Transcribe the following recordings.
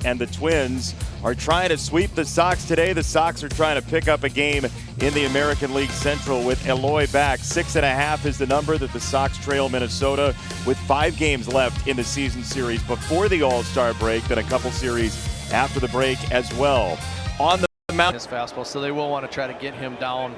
and the Twins are trying to sweep the Sox today. The Sox are trying to pick up a game in the American League Central with Eloy back. 6.5 is the number that the Sox trail Minnesota with 5 games left in the season series before the All-Star break, then a couple series after the break as well. On the mound, his fastball, so they will want to try to get him down.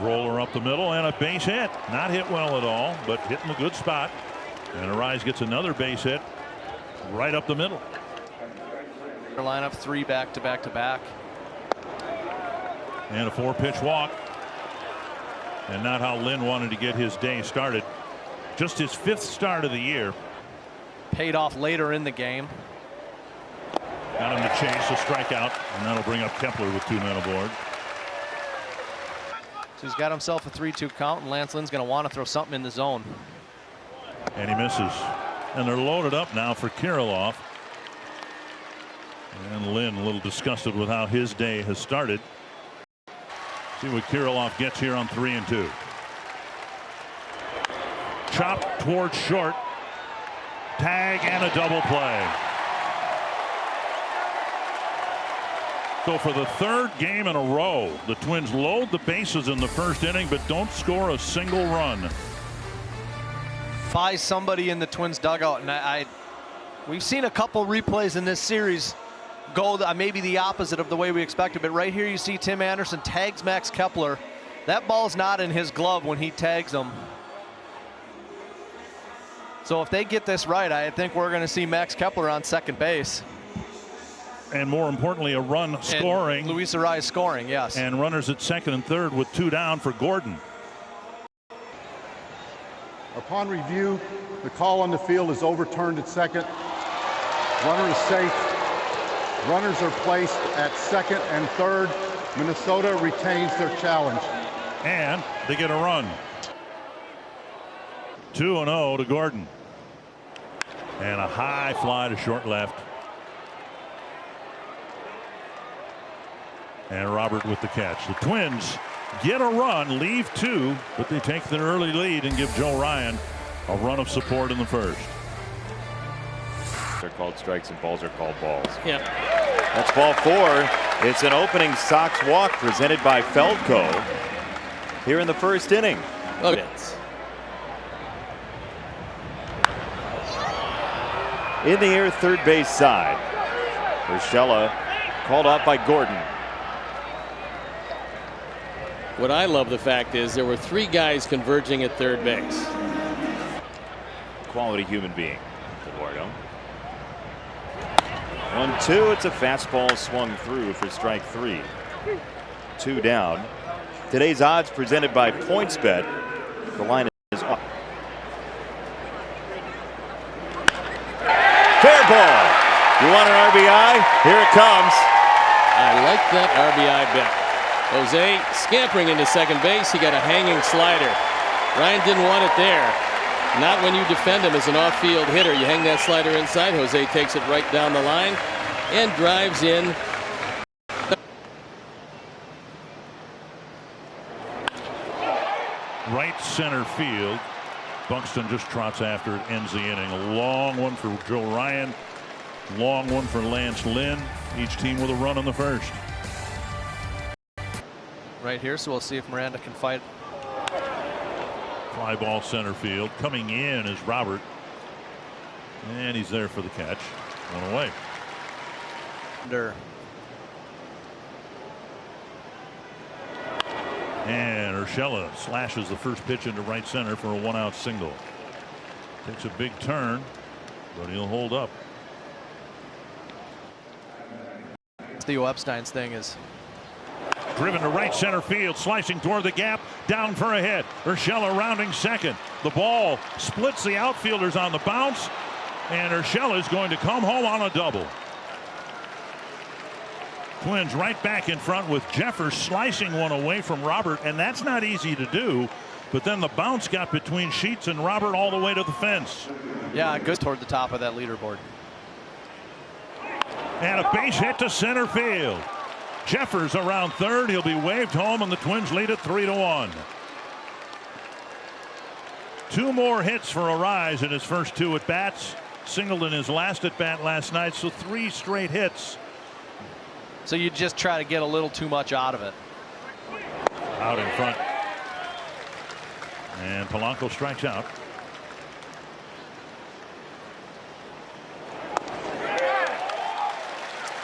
Roller up the middle and a base hit. Not hit well at all, but hit in a good spot. And Arraez gets another base hit right up the middle. Lineup 3 back to back to back. And a 4-pitch walk. And not how Lynn wanted to get his day started. Just his 5th start of the year. Paid off later in the game. Got him to chase a strikeout, and that'll bring up Kepler with 2 men aboard. So he's got himself a 3-2 count, and Lance Lynn's going to want to throw something in the zone. And he misses. And they're loaded up now for Kirilloff. And Lynn a little disgusted with how his day has started. See what Kirilloff gets here on 3-2. Chop towards short. Tag and a double play. So for the 3rd game in a row, the Twins load the bases in the 1st inning but don't score a single run. By somebody in the Twins dugout, and we've seen a couple replays in this series go maybe the opposite of the way we expected, but right here you see Tim Anderson tags Max Kepler. That ball's not in his glove when he tags him. So if they get this right, I think we're going to see Max Kepler on second base. And more importantly, a run scoring. And Luis Arraez scoring, yes. And runners at 2nd and 3rd with 2 down for Gordon. Upon review, the call on the field is overturned at 2nd. Runner is safe. Runners are placed at 2nd and 3rd. Minnesota retains their challenge. And they get a run. 2-0 to Gordon. And a high fly to short left. And Robert with the catch. The Twins get a run, leave 2, but they take their early lead and give Joe Ryan a run of support in the 1st. They're called strikes and balls are called balls. Yeah. That's ball 4. It's an opening Sox walk presented by Feldco here in the 1st inning. Okay. In the air, 3rd base side. Urshela called off by Gordon. What I love the fact is there were 3 guys converging at 3rd base. Quality human being, Eduardo. 1-2. It's a fastball swung through for strike 3. 2 down. Today's odds presented by PointsBet. The line is up. Fair ball. You want an RBI? Here it comes. I like that RBI bet. Jose scampering into second base. He got a hanging slider. Ryan didn't want it there. Not when you defend him as an off-field hitter. You hang that slider inside. Jose takes it right down the line and drives in. Right center field. Buxton just trots after it, ends the inning. A long one for Joe Ryan. Long one for Lance Lynn. Each team with a run in the 1st. Right here, so we'll see if Miranda can fight. Fly ball center field. Coming in is Robert. And he's there for the catch. One away. And Urshela slashes the first pitch into right center for a 1-out single. Takes a big turn, but he'll hold up. Theo Epstein's thing is Driven to right center field, slicing toward the gap, down for a hit. Urshela rounding 2nd. The ball splits the outfielders on the bounce, and Urshela is going to come home on a double. Twins right back in front with Jeffers slicing one away from Robert, and that's not easy to do. But then the bounce got between Sheets and Robert all the way to the fence. Yeah, good toward the top of that leaderboard. And a base hit to center field. Jeffers around 3rd. He'll be waved home, and the Twins lead it 3-1. 2 more hits for Arraez in his first 2 at bats. singled in his last at bat last night, so 3 straight hits. So you just try to get a little too much out of it. Out in front. And Polanco strikes out.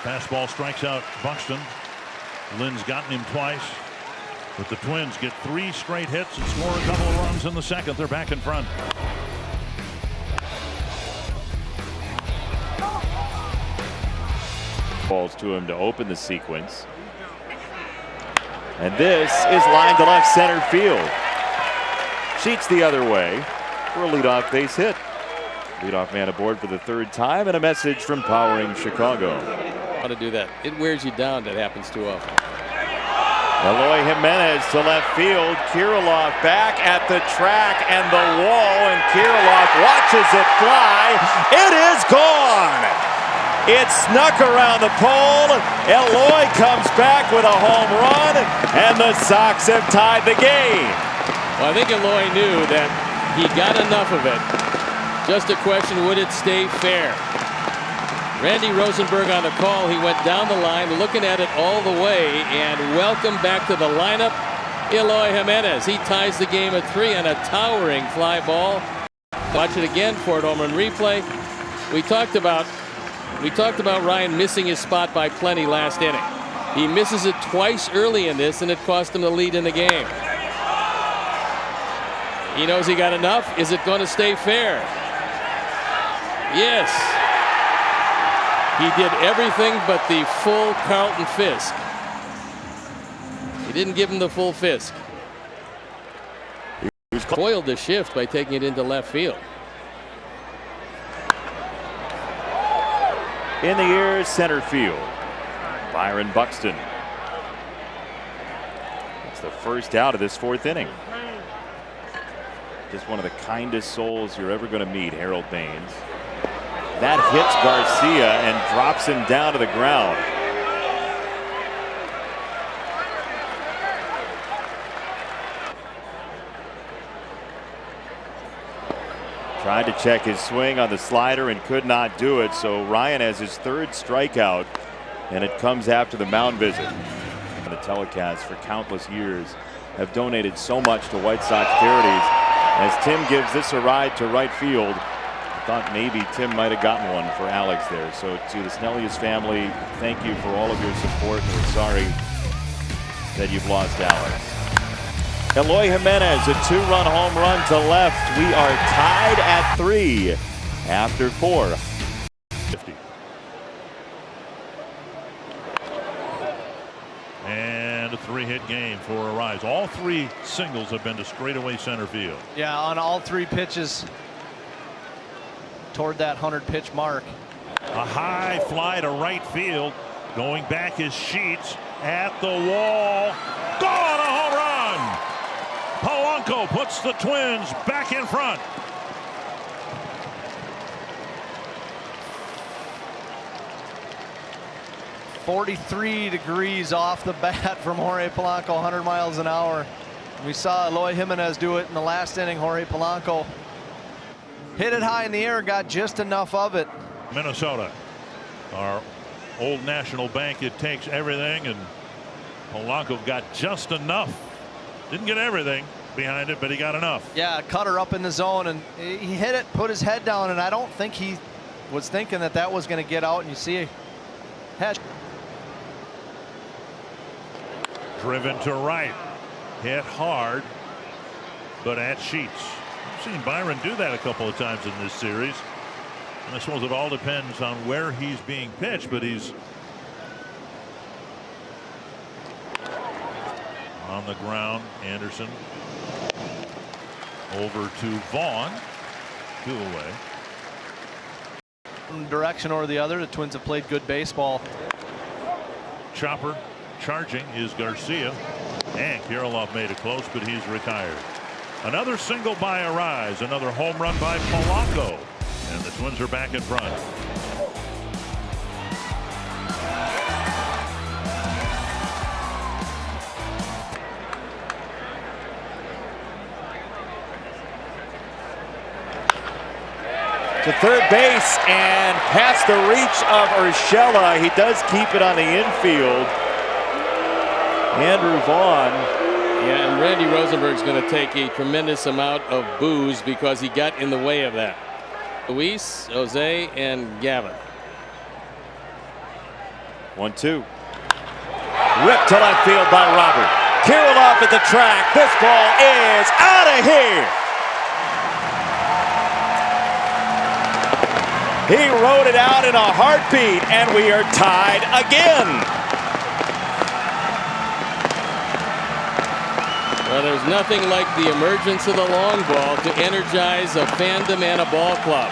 Fastball strikes out Buxton. Lynn's gotten him twice. But the Twins get 3 straight hits and score a couple of runs in the second. They're back in front. Balls to him to open the sequence. And this is lined to left center field. Sheets the other way for a leadoff base hit. Leadoff man aboard for the 3rd time, and a message from Powering Chicago. How to do that? It wears you down. That happens too often. Eloy Jimenez to left field. Kirilloff back at the track and the wall, and Kirilloff watches it fly. It is gone. It snuck around the pole. Eloy comes back with a home run, and the Sox have tied the game. Well, I think Eloy knew that he got enough of it. Just a question, would it stay fair? Randy Rosenberg on the call. He went down the line looking at it all the way, and welcome back to the lineup, Eloy Jimenez. He ties the game at 3 on a towering fly ball. Watch it again, Ford home run replay. We talked about Ryan missing his spot by plenty last inning. He misses it twice early in this, and it cost him the lead in the game. He knows he got enough. Is it going to stay fair? Yes. He did everything but the full Carlton Fisk. He didn't give him the full Fisk. He spoiled the shift by taking it into left field. In the air, center field. Byron Buxton. It's the first out of this 4th inning. Just one of the kindest souls you're ever going to meet, Harold Baines. That hits Garcia and drops him down to the ground. Tried to check his swing on the slider and could not do it. So Ryan has his 3rd strikeout, and it comes after the mound visit. The telecast for countless years have donated so much to White Sox charities. As Tim gives this a ride to right field, I thought maybe Tim might have gotten one for Alex there. So to the Snellius family, thank you for all of your support. We're sorry that you've lost Alex. Eloy Jimenez, a 2-run home run to left. We are tied at 3 after 4. 50. And a 3-hit game for Arraez. All 3 singles have been to straightaway center field. Yeah, on all 3 pitches toward that 100-pitch mark. A high fly to right field. Going back is Sheets at the wall. Gone, a home run. Polanco puts the Twins back in front. .43 degrees off the bat from Jorge Polanco, 100 miles an hour. We saw Eloy Jimenez do it in the last inning. Jorge Polanco hit it high in the air, got just enough of it. Minnesota, our old National Bank, it takes everything, and Polanco got just enough. Didn't get everything behind it, but he got enough. Yeah, cutter up in the zone, and he hit it, put his head down, and I don't think he was thinking that that was going to get out. And you see head driven to right, hit hard, but at Sheets. I've seen Byron do that a couple of times in this series. And I suppose it all depends on where he's being pitched, but he's on the ground. Anderson over to Vaughn, 2 away. one direction or the other. The Twins have played good baseball. Chopper charging is Garcia, and Kirilloff made it close, but he's retired. Another single by Arraez, another home run by Polanco, and the Twins are back in front. to third base and past the reach of Urshela. He does keep it on the infield. Andrew Vaughn. Yeah, and Randy Rosenberg's going to take a tremendous amount of boos because he got in the way of that. Luis, Jose, and Gavin. 1-2. Ripped to left field by Robert. Kirilloff at the track. This ball is out of here. He rode it out in a heartbeat, and we are tied again. Well, there's nothing like the emergence of the long ball to energize a fandom and a ball club.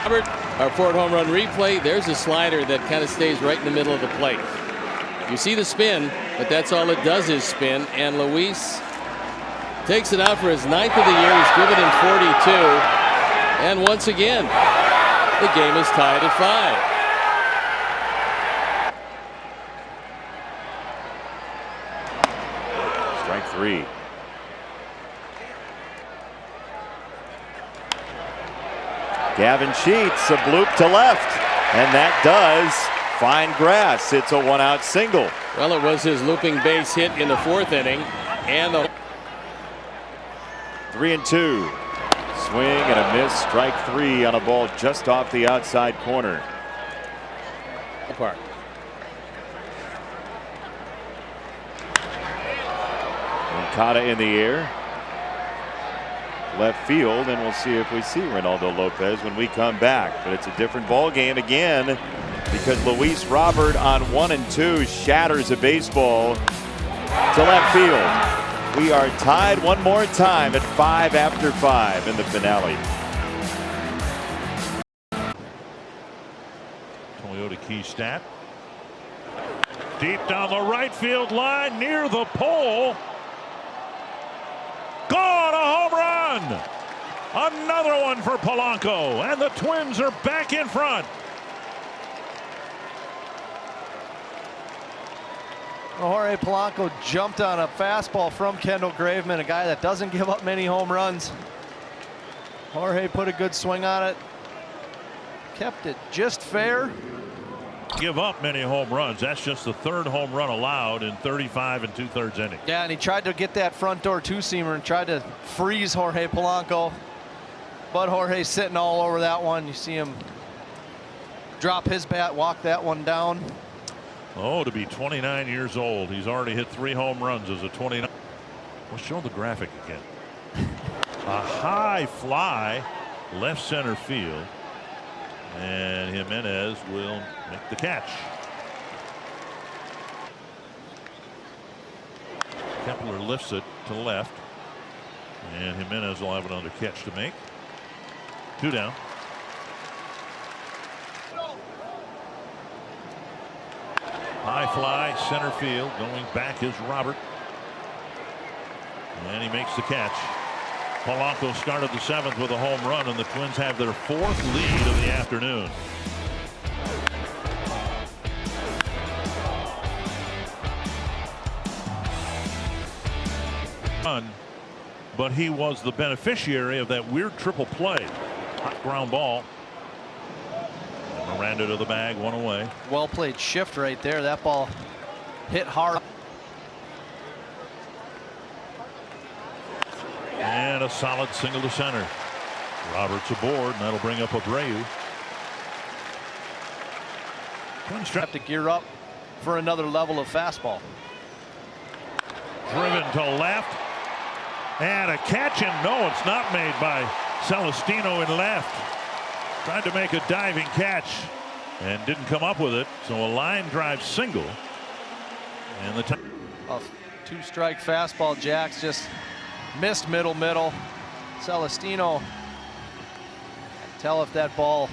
Robert, our fourth home run replay, there's a slider that kind of stays right in the middle of the plate. You see the spin, but that's all it does is spin. And Luis takes it out for his 9th of the year. He's driven in 42. And once again, the game is tied at 5. Strike 3. Gavin Sheets, a bloop to left, and that does find grass. It's a 1-out single. Well, it was his looping base hit in the 4th inning, and the 3-2. Swing and a miss. Strike 3 on a ball just off the outside corner. Park. Moncada in the air. Left field, and we'll see if we see Reynaldo Lopez when we come back. But it's a different ball game again because Luis Robert on 1 and 2 shatters a baseball to left field. We are tied one more time at 5 after 5 in the finale. Toyota Keystat. Deep down the right field line near the pole. Gone, a home run. Another one for Polanco, and the Twins are back in front. Jorge Polanco jumped on a fastball from Kendall Graveman, a guy that doesn't give up many home runs. Jorge put a good swing on it, kept it just fair. Give up many home runs. That's just the 3rd home run allowed in 35 2/3 innings. Yeah, and he tried to get that front door two-seamer and tried to freeze Jorge Polanco, but Jorge's sitting all over that one. You see him drop his bat, walk that one down. Oh, to be 29 years old, he's already hit 3 home runs as a 29. We'll show the graphic again. A high fly, left center field, and Jimenez will make the catch. Kepler lifts it to left, and Jimenez will have another catch to make. 2 down. High fly, center field. Going back is Robert. And he makes the catch. Polanco started the 7th with a home run, and the Twins have their 4th lead of the afternoon. But he was the beneficiary of that weird triple play. Hot ground ball. Miranda to the bag, 1 away. Well played shift right there. That ball hit hard. And a solid single to center. Roberts aboard, and that'll bring up Abreu. Have to gear up for another level of fastball. Driven to left. And a catch, and no, it's not made by Celestino in left. Tried to make a diving catch and didn't come up with it. So a line drive single. And the a 2-strike fastball. Jax just missed middle. Celestino, can't tell if that ball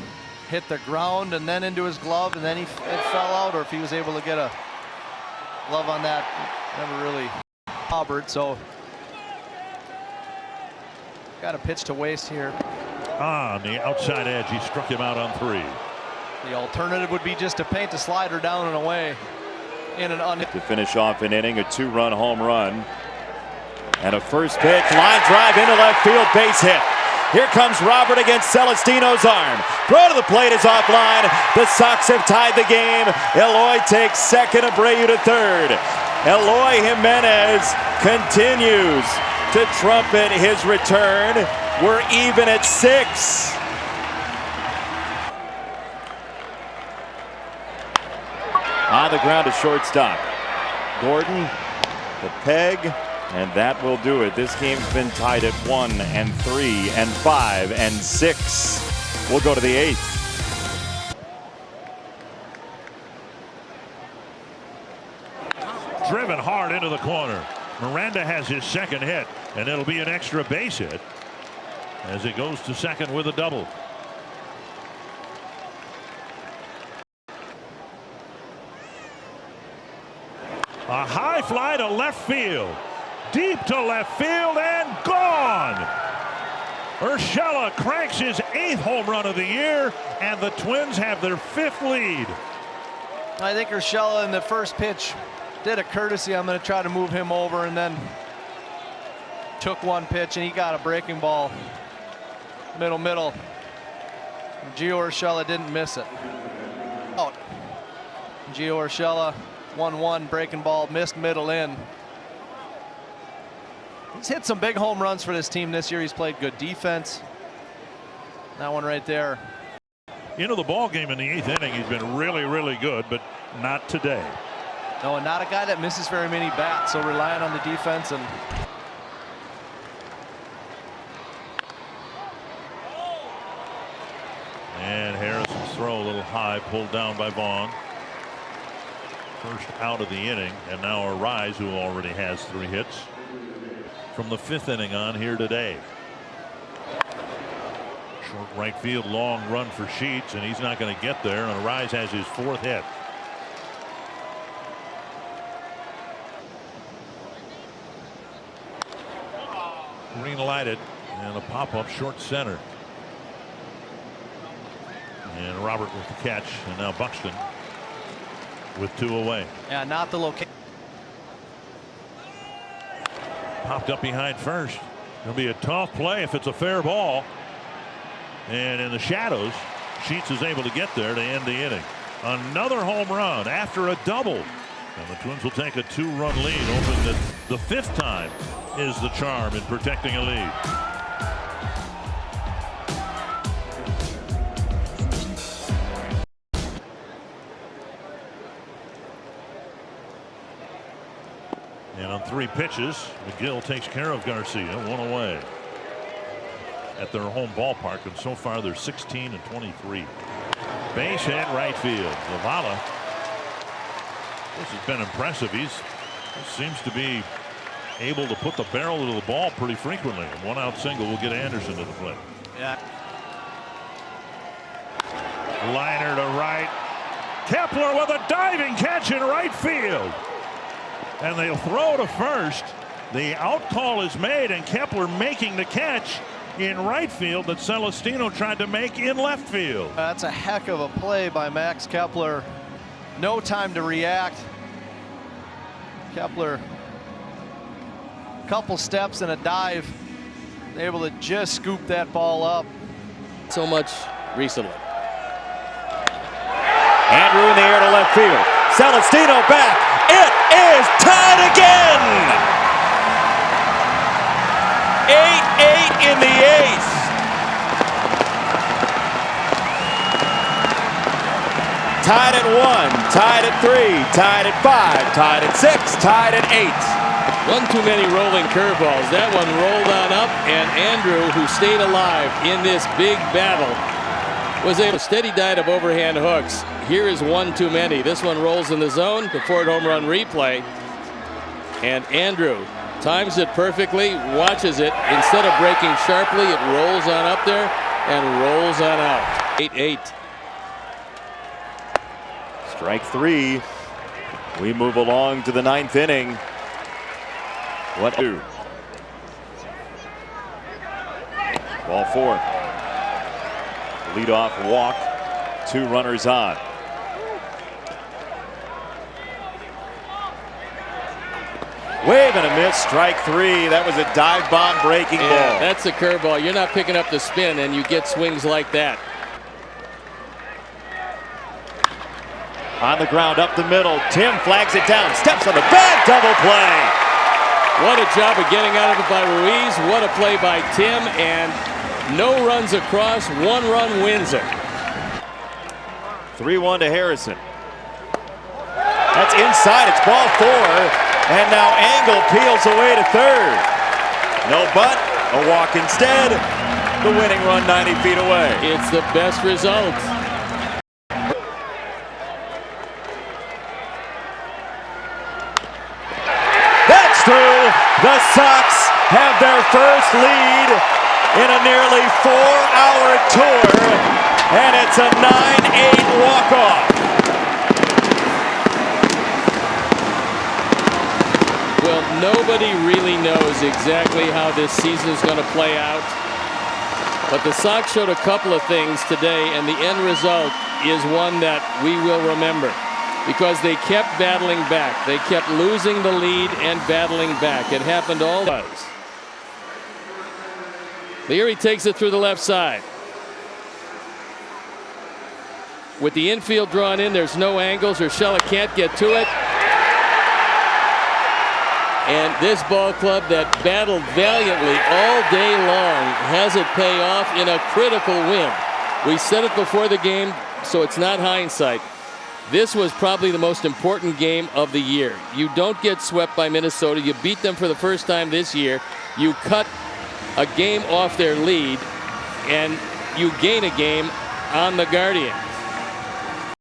hit the ground and then into his glove and then it fell out, or if he was able to get a glove on that. Never really Robert, so got a pitch to waste here. On the outside edge, he struck him out on 3. The alternative would be just to paint the slider down and away in an to finish off an inning, a 2-run home run. And a first pitch, line drive into left field, base hit. Here comes Robert against Celestino's arm. Throw to the plate is offline. The Sox have tied the game. Eloy takes second, Abreu to third. Eloy Jimenez continues to trumpet his return. We're even at 6. On the ground to shortstop. Gordon, the peg, and that will do it. This game's been tied at 1 and 3 and 5 and 6. We'll go to the 8th. Driven hard into the corner. Miranda has his second hit, and it'll be an extra base hit as it goes to second with a double. A high fly to left field. Deep to left field and gone. Urshela cranks his 8th home run of the year, and the Twins have their 5th lead. I think Urshela in the first pitch did a courtesy. I'm going to try to move him over, and then took one pitch, and he got a breaking ball. Middle. Gio Urshela didn't miss it. Out. Gio Urshela, 1-1, breaking ball, missed middle in. He's hit some big home runs for this team this year. He's played good defense. That one right there. Into the ball game in the 8th inning, he's been really good, but not today. No, and not a guy that misses very many bats, so relying on the defense. And Harrison's throw a little high, pulled down by Vaughn. First out of the inning, and now Arraez, who already has 3 hits from the 5th inning on here today. Short right field, long run for Sheets, and he's not going to get there, and Arraez has his 4th hit. Green lighted, and a pop-up short center. And Robert with the catch, and now Buxton with 2 away. Yeah, not the location. Popped up behind first. It'll be a tough play if it's a fair ball. And in the shadows, Sheets is able to get there to end the inning. Another home run after a double. And the Twins will take a 2-run lead, hoping that the 5th time is the charm in protecting a lead. And on 3 pitches, McGill takes care of Garcia, 1 away at their home ballpark, and so far they're 16 and 23. Base hit right field. Zavala, this has been impressive. He seems to be able to put the barrel to the ball pretty frequently. And 1-out single will get Anderson to the plate. Yeah. Liner to right. Kepler with a diving catch in right field. And they'll throw to first. The out call is made, and Kepler making the catch in right field that Celestino tried to make in left field. That's a heck of a play by Max Kepler. No time to react. Kepler, couple steps and a dive, able to just scoop that ball up. So much recently. Andrew in the air to left field. Celestino back. It is tied again. 8-8 in the 8th. Tied at 1, tied at 3, tied at 5, tied at 6, tied at 8. One too many rolling curveballs. That one rolled on up, and Andrew, who stayed alive in this big battle, was able to steady diet of overhand hooks. Here is one too many. This one rolls in the zone before home run replay. And Andrew times it perfectly, watches it. Instead of breaking sharply, it rolls on up there and rolls on out. 8-8. Strike 3. We move along to the 9th inning. What do? Ball 4. Leadoff walk. 2 runners on. Wave and a miss, strike 3. That was a dive bomb breaking ball. That's a curveball. You're not picking up the spin, and you get swings like that. On the ground, up the middle. Tim flags it down, steps on the bag, double play. What a job of getting out of it by Ruiz. What a play by Tim, and no runs across. 1 run wins it. 3-1 to Harrison. That's inside. It's ball 4. And now Engel peels away to third. No butt, a walk instead. The winning run 90 feet away. It's the best result. That's through. The Sox have their first lead in a nearly 4-hour tour. And it's a 9-8 walk-off. Well, nobody really knows exactly how this season is going to play out. But the Sox showed a couple of things today, and the end result is one that we will remember. Because they kept battling back. They kept losing the lead and battling back. It happened all the time. Leary takes it through the left side. With the infield drawn in, there's no angles. Urshela can't get to it. And this ball club that battled valiantly all day long has it pay off in a critical win. We said it before the game, so it's not hindsight. This was probably the most important game of the year. You don't get swept by Minnesota. You beat them for the first time this year. You cut a game off their lead, and you gain a game on the Guardian.